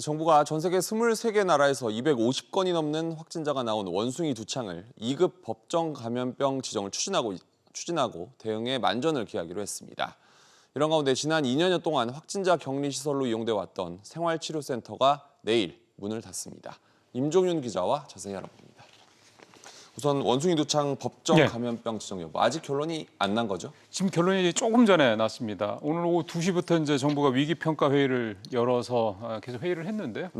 정부가 전 세계 23개 나라에서 250건이 넘는 확진자가 나온 원숭이 두 창을 2급 법정 감염병 지정을 추진하고 대응에 만전을 기하기로 했습니다. 이런 가운데 지난 2년여 동안 확진자 격리 시설로 이용돼 왔던 생활치료센터가 내일 문을 닫습니다. 임종윤 기자와 자세히 알아봅니다. 우선 원숭이 두 창 법정 감염병 지정 여부 아직 결론이 안 난 거죠? 지금 결론이 조금 전에 났습니다. 오늘 오후 2시부터 이제 정부가 위기 평가 회의를 열어서 계속 회의를 했는데요.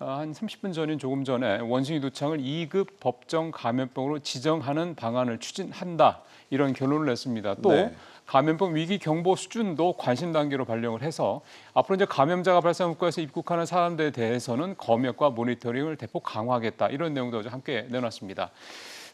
한 30분 전인 조금 전에 원숭이 두 창을 2급 법정 감염병으로 지정하는 방안을 추진한다. 이런 결론을 냈습니다. 또 감염병 위기 경보 수준도 관심 단계로 발령을 해서 앞으로 이제 감염자가 발생한 국가에서 입국하는 사람들에 대해서는 검역과 모니터링을 대폭 강화하겠다. 이런 내용도 함께 내놨습니다.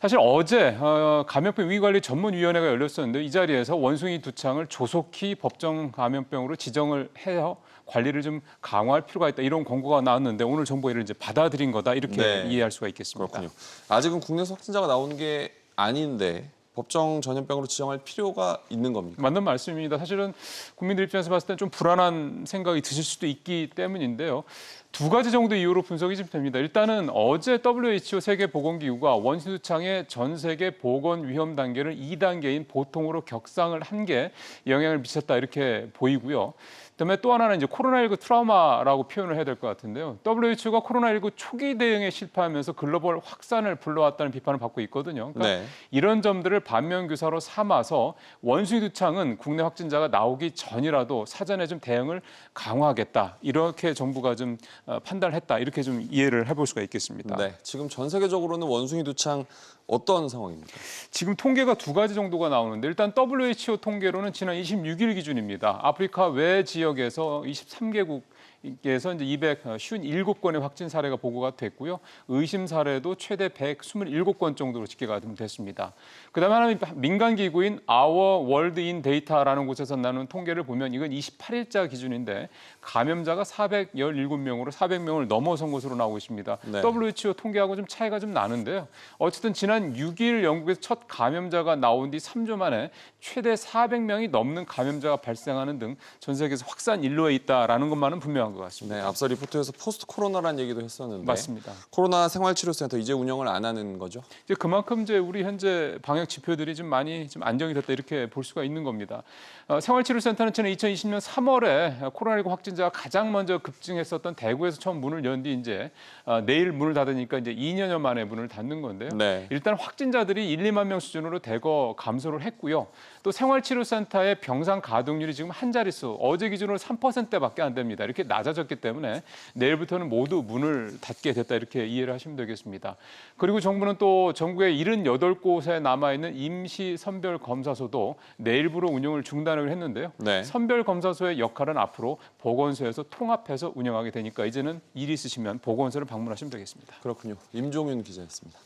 사실 어제 감염병 위기관리 전문위원회가 열렸었는데 이 자리에서 원숭이 두 창을 조속히 법정 감염병으로 지정을 해서 관리를 좀 강화할 필요가 있다 이런 권고가 나왔는데 오늘 정부가 이를 이제 받아들인 거다 이렇게 이해할 수가 있겠습니다. 그렇군요. 아직은 국내에서 확진자가 나오는 게 아닌데 법정 전염병으로 지정할 필요가 있는 겁니까? 맞는 말씀입니다. 사실은 국민들 입장에서 봤을 때 좀 불안한 생각이 드실 수도 있기 때문인데요. 두 가지 정도 이유로 분석이 좀 됩니다. 일단은 어제 WHO 세계보건기구가 원숭이 두 창의 전 세계 보건 위험 단계를 2단계인 보통으로 격상을 한 게 영향을 미쳤다 이렇게 보이고요. 그다음에 또 하나는 이제 코로나19 트라우마라고 표현을 해야 될 것 같은데요. WHO가 코로나19 초기 대응에 실패하면서 글로벌 확산을 불러왔다는 비판을 받고 있거든요. 그러니까 이런 점들을 반면교사로 삼아서 원숭이 두 창은 국내 확진자가 나오기 전이라도 사전에 좀 대응을 강화하겠다. 이렇게 정부가 좀 판단을 했다. 이렇게 좀 이해를 해볼 수가 있겠습니다. 지금 전 세계적으로는 원숭이 두 창 어떤 상황입니까? 지금 통계가 두 가지 정도가 나오는데 일단 WHO 통계로는 지난 26일 기준입니다. 아프리카 외 지역에서 23개국에서 이제 257건의 확진 사례가 보고가 됐고요. 의심 사례도 최대 127건 정도로 집계가 됐습니다. 그다음에 하나 민간 기구인 Our World in Data라는 곳에서 나눈 통계를 보면 이건 28일자 기준인데 감염자가 417명으로 400명을 넘어선 것으로 나오고 있습니다. WHO 통계하고 좀 차이가 좀 나는데요. 어쨌든 지난 6일 영국에서 첫 감염자가 나온 뒤 3주 만에 최대 400명이 넘는 감염자가 발생하는 등 전 세계에서 확산 일로에 있다라는 것만은 분명한 것 같습니다. 앞서 리포트에서 포스트 코로나라는 얘기도 했었는데 맞습니다. 코로나 생활치료센터 이제 운영을 안 하는 거죠? 이제 그만큼 이제 우리 현재 방역 지표들이 좀 많이 좀 안정이 됐다 이렇게 볼 수가 있는 겁니다. 생활치료센터는 지난 2020년 3월에 코로나19 확진자가 가장 먼저 급증했었던 대구에서 처음 문을 연 뒤 이제 내일 문을 닫으니까 이제 2년여 만에 문을 닫는 건데요. 일단 확진자들이 1, 2만 명 수준으로 대거 감소를 했고요. 또 생활치료센터의 병상 가동률이 지금 한 자릿수, 어제 기준으로 3%밖에 안 됩니다. 이렇게 낮아졌기 때문에 내일부터는 모두 문을 닫게 됐다 이렇게 이해를 하시면 되겠습니다. 그리고 정부는 또 전국의 78곳에 남아있는 임시 선별검사소도 내일부로 운영을 중단을 했는데요. 선별검사소의 역할은 앞으로 보건소에서 통합해서 운영하게 되니까 이제는 일이 있으시면 보건소를 방문하시면 되겠습니다. 그렇군요. 임종윤 기자였습니다.